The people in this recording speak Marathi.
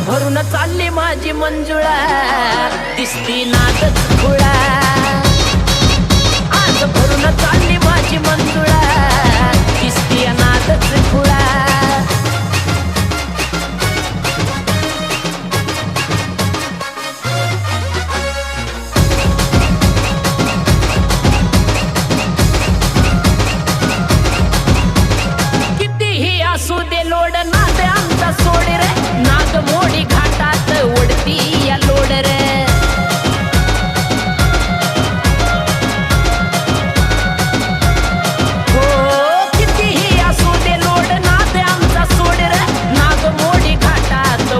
भरून चालली माझी मंजुळा, दिसती नादच खुळा। आज भरून चालली माझी मंजुळा, दिसती नादच खुळा।